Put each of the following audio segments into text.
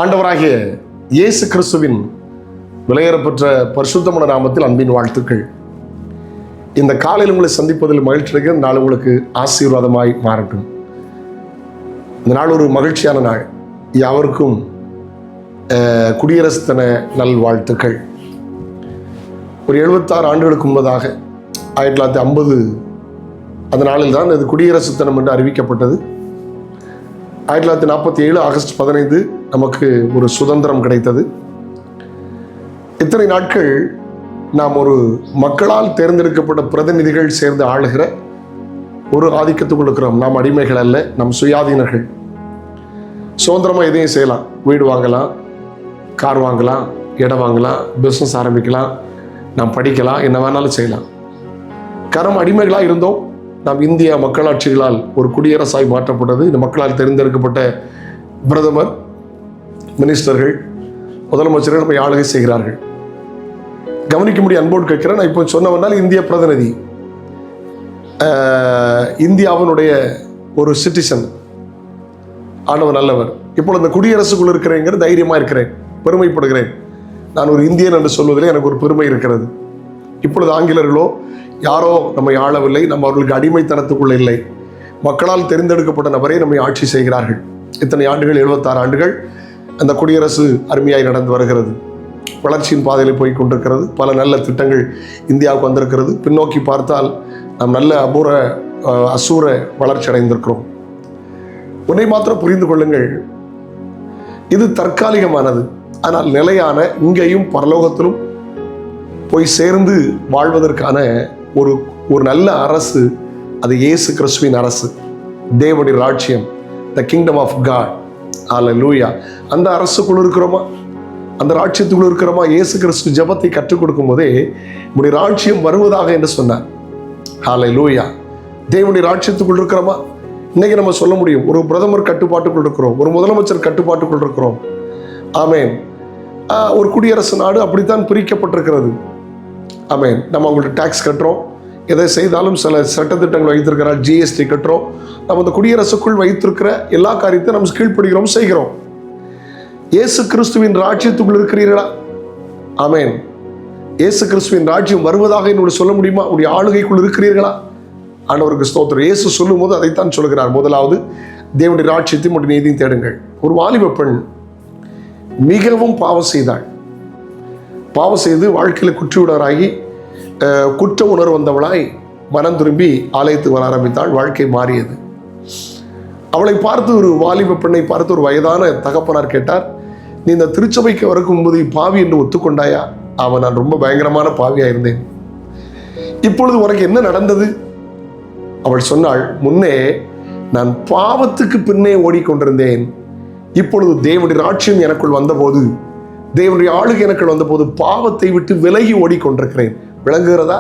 ஆண்டவராகிய இயேசு கிறிஸ்துவின் விலையேறப்பெற்ற பரிசுத்தமான நாமத்தில் அன்பின் வாழ்த்துக்கள். இந்த காலையில் உங்களை சந்திப்பதில் மகிழ்ச்சி அடைகிற நாள் உங்களுக்கு ஆசீர்வாதமாய் மாறட்டும். இந்த நாள் ஒரு மகிழ்ச்சியான நாள். யாவருக்கும் குடியரசு தின நல்வாழ்த்துக்கள். ஒரு 76 ஆண்டுகளுக்கு முன்பதாக 1950 அந்த நாளில் தான் இது குடியரசு தினம் என்று அறிவிக்கப்பட்டது. 1947 ஆகஸ்ட் 15 நமக்கு ஒரு சுதந்திரம் கிடைத்தது. இத்தனை நாட்கள் நாம் ஒரு மக்களால் தேர்ந்தெடுக்கப்பட்ட பிரதிநிதிகள் சேர்ந்து ஆளுகிற ஒரு ஆதிக்கத்துக்குள் இருக்கிறோம். நாம் அடிமைகள் அல்ல, நம் சுயாதீனர்கள். சுதந்திரமாக எதையும் செய்யலாம். வீடு வாங்கலாம், கார் வாங்கலாம், இடம் வாங்கலாம், பிஸ்னஸ் ஆரம்பிக்கலாம், நாம் படிக்கலாம், என்ன வேணாலும் செய்யலாம். காரணம் அடிமைகளாக இருந்தோம். நாம் இந்திய மக்களாட்சிகளால் ஒரு குடியரசாய் மாற்றப்பட்டது. இந்த மக்களால் தேர்ந்தெடுக்கப்பட்ட பிரதமர், மினிஸ்டர்கள், முதலமைச்சர்கள் நம்மை ஆளுகை செய்கிறார்கள். கவனிக்க முடிய அன்போடு கேட்கிறேன். நான் இப்போ சொன்னவனால் இந்திய பிரதிநிதி, இந்தியாவினுடைய ஒரு சிட்டிசன் ஆனவர், நல்லவர். இப்பொழுது இந்த குடியரசுக்குள் இருக்கிறேங்கிற தைரியமாக இருக்கிறேன், பெருமைப்படுகிறேன். நான் ஒரு இந்தியன் என்று சொல்வதில் எனக்கு ஒரு பெருமை இருக்கிறது. இப்பொழுது ஆங்கிலர்களோ யாரோ நம்மை ஆளவில்லை, நம்ம அவர்களுக்கு அடிமைத்தனத்துக்குள்ள இல்லை. மக்களால் தேர்ந்தெடுக்கப்பட்ட நபரை நம்மை ஆட்சி செய்கிறார்கள். இத்தனை ஆண்டுகள், 76 ஆண்டுகள் அந்த குடியரசு அருமையாய் நடந்து வருகிறது. வளர்ச்சியின் பாதையில் போய் கொண்டிருக்கிறது. பல நல்ல திட்டங்கள் இந்தியாவுக்கு வந்திருக்கிறது. பின்னோக்கி பார்த்தால் நாம் நல்ல அசூர வளர்ச்சி அடைந்திருக்கிறோம். ஒன்றை மாத்திரம் புரிந்து கொள்ளுங்கள், இது தற்காலிகமானது. ஆனால் நிலையான, இங்கேயும் பரலோகத்திலும் போய் சேர்ந்து வாழ்வதற்கான ஒரு நல்ல அரசு, அது இயேசு கிறிஸ்துவின் அரசு, தேவனுடைய ராஜ்யம், த கிங்டம் ஆஃப் காட். ஹல்லேலூயா. அந்த அரசுக்குள் இருக்கிறோமா? அந்த ராஜ்யத்துக்குள் இருக்கிறோமா? இயேசு கிறிஸ்து ஜெபத்தை கற்றுக் கொடுக்கும் போதே உடைய ராஜ்யம் வருவதாக என்று சொன்னார். ஹல்லேலூயா. தேவனுடைய ராஜ்யத்துக்குள் இருக்கிறோமா? இன்னைக்கு நம்ம சொல்ல முடியும், ஒரு பிரதமர் கட்டுப்பாட்டுக்குள் இருக்கிறோம், ஒரு முதலமைச்சர் கட்டுப்பாட்டுக்குள் இருக்கிறோம். ஆமேன். ஒரு குடியரசு நாடு அப்படித்தான் பிரிக்கப்பட்டிருக்கிறது. ஆமேன். நம்ம அவங்கள்ட்ட டேக்ஸ் கட்டுறோம், எதை செய்தாலும் சில சட்டத்திட்டங்கள் வைத்திருக்கிறார், ஜிஎஸ்டி கட்டுறோம். நம்ம இந்த குடியரசுக்குள் வைத்திருக்கிற எல்லா காரியத்தையும் நம்ம கீழ்ப்படுகிறோம், செய்கிறோம். இயேசு கிறிஸ்துவின் ராஜ்யத்துக்குள் இருக்கிறீர்களா? ஆமேன். இயேசு கிறிஸ்துவின் ராஜ்யம் வருவதாக என்னோட சொல்ல முடியுமா? உடைய ஆளுகைக்குள் இருக்கிறீர்களா? ஆண்டவருக்கு ஸ்தோத்திரம். இயேசு சொல்லும் போது அதைத்தான் சொல்கிறார். முதலாவது தேவனுடைய ராஜ்யத்தையும் உடைய நீதியும் தேடுங்கள். ஒரு வாலிப பெண் மிகவும் பாவம் செய்தாள். பாவம் செய்து வாழ்க்கையில் குற்றியுடராகி குற்ற உணர்வு வந்தவளாய் மனம் திரும்பி ஆலயத்துக்கு வர ஆரம்பித்தாள். வாழ்க்கை மாறியது. அவளை பார்த்து, ஒரு வாலிப பெண்ணை பார்த்து ஒரு வயதான தகப்பனார் கேட்டார், நீ இந்த திருச்சபைக்கு வரக்கும் முன்பது பாவி என்று ஒத்துக்கொண்டாயா? அவன், நான் ரொம்ப பயங்கரமான பாவியா இருந்தேன். இப்பொழுது உனக்கு என்ன நடந்தது? அவள் சொன்னாள், முன்னே நான் பாவத்துக்கு பின்னே ஓடிக்கொண்டிருந்தேன். இப்பொழுது தேவனுடைய ராஜ்யம் எனக்குள் வந்தபோது, தேவனுடைய ஆளுகை எனக்குள் வந்தபோது பாவத்தை விட்டு விலகி ஓடிக்கொண்டிருக்கிறேன். விளங்குகிறதா?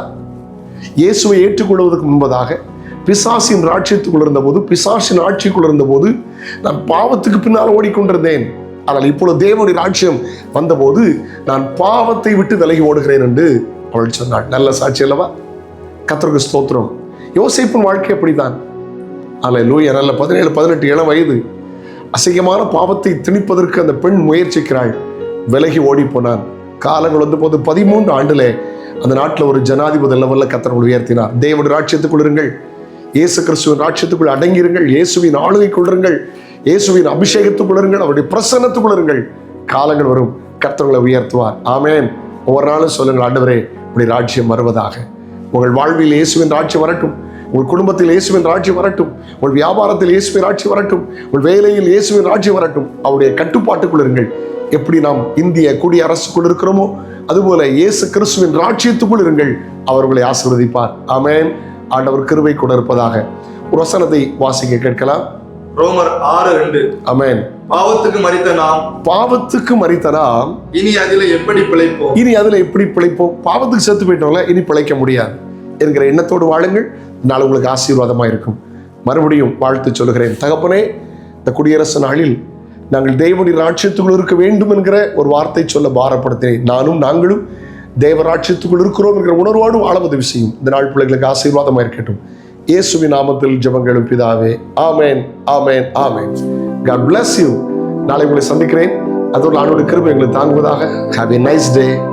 இயேசுவை ஏற்றுக்கொள்வதற்கு முன்பதாக பிசாசின் ராஜ்யத்துக்குள் இருந்தபோது, பிசாசின் ஆட்சிக்குள் இருந்தபோது நான் பாவத்துக்கு பின்னால் ஓடிக்கொண்டிருந்தேன். ஆனால் இப்பொழுது தேவனுடைய ராஜ்யம் வந்தபோது நான் பாவத்தை விட்டு விலகி ஓடுகிறேன் என்று அவள் சொன்னாள். நல்ல சாட்சி அல்லவா? கர்த்தருக்கு ஸ்தோத்திரம். யோசேப்பின் வாழ்க்கை அப்படித்தான். அல்லேலூயா. நல்ல 17-18 இளம் வயது அசிங்கமான பாவத்தை திணிப்பதற்கு அந்த பெண் முயற்சிக்கிறாள். விலகி ஓடி போனான். காலங்கள் வந்த போது 13 ஆண்டுல அந்த நாட்டில் ஒரு ஜனாதிபதி லெவல்ல கர்த்தர் உயர்த்தினார். தேவனுடைய ராஜ்யத்துக்குள் இருங்கள், இயேசு கிறிஸ்துவின் ராஜ்யத்துக்குள் அடங்கிருங்கள், இயேசுவின் ஆளுகைக்குள் இருங்கள், இயேசுவின் அபிஷேகத்துக்குள் இருங்கள், அவருடைய பிரசன்னத்துக்குள் இருங்கள். காலங்கள் வரும், கர்த்தர்களை உயர்த்துவார். ஆமேன். ஒவ்வொரு நாளும் சொல்லுங்கள், ஆண்டவரே உடைய ராஜ்யம் வருவதாக. உங்கள் வாழ்வில் இயேசுவின் ராஜ்யம் வரட்டும். உங்கள் குடும்பத்தில் இயேசுவின் ராஜ்யம் வரட்டும். உங்கள் வியாபாரத்தில் இயேசுவின் ராஜ்யம் வரட்டும். உங்கள் வேலையில் இயேசுவின் ராஜ்யம் வரட்டும். அவருடைய கட்டுப்பாட்டுக்குள் இருங்கள். எப்படி நாம் இந்திய குடியரசுக்குள் இருக்கிறோமோ அதுபோல இயேசு கிறிஸ்துவின் ராஜ்யத்துக்குள் இருங்கள். அவர் உங்களை ஆசீர்வதிப்பார். ஆமென். ஆண்டவர் கிருபை கொண்டு இருப்பதாக. ஒரு வசனத்தை வாசிக்க கேட்கலாம். ரோமர் 6:2. ஆமென். பாவத்துக்கு மரித்த நாம் இனி அதில் எப்படி பிழைப்போம்? பாவத்துக்கு செத்து போயிட்டோம்ல, இனி பிழைக்க முடியாது என்கிற எண்ணத்தோடு வாழுங்கள். நாள் உங்களுக்கு ஆசீர்வாதமா இருக்கும். மறுபடியும் வாழ்த்து சொல்கிறேன். தகப்பனே, இந்த குடியரசு நாளில் நாங்கள் தேவனுடைய ராஜ்யத்துக்குள் இருக்க வேண்டும் என்கிற ஒரு வார்த்தை சொல்ல பாரப்படுத்தினேன். நாங்களும் தேவ ராஜ்யத்துக்குள் இருக்கிறோம் என்கிற உணர்வோடு வாழ உதவி செய்யும். இந்த நாள் பிள்ளைகளுக்கு ஆசீர்வாதமாக இருக்கட்டும். இயேசுவின் நாமத்தில் ஜெபங்களும் பிதாவே. ஆமென், ஆமென், ஆமென். God bless you. நாளை உங்களை சந்திக்கிறேன். அதோட ஆண்டோட கிருபை எங்களுக்கு தாங்குவதாக. Have a nice day.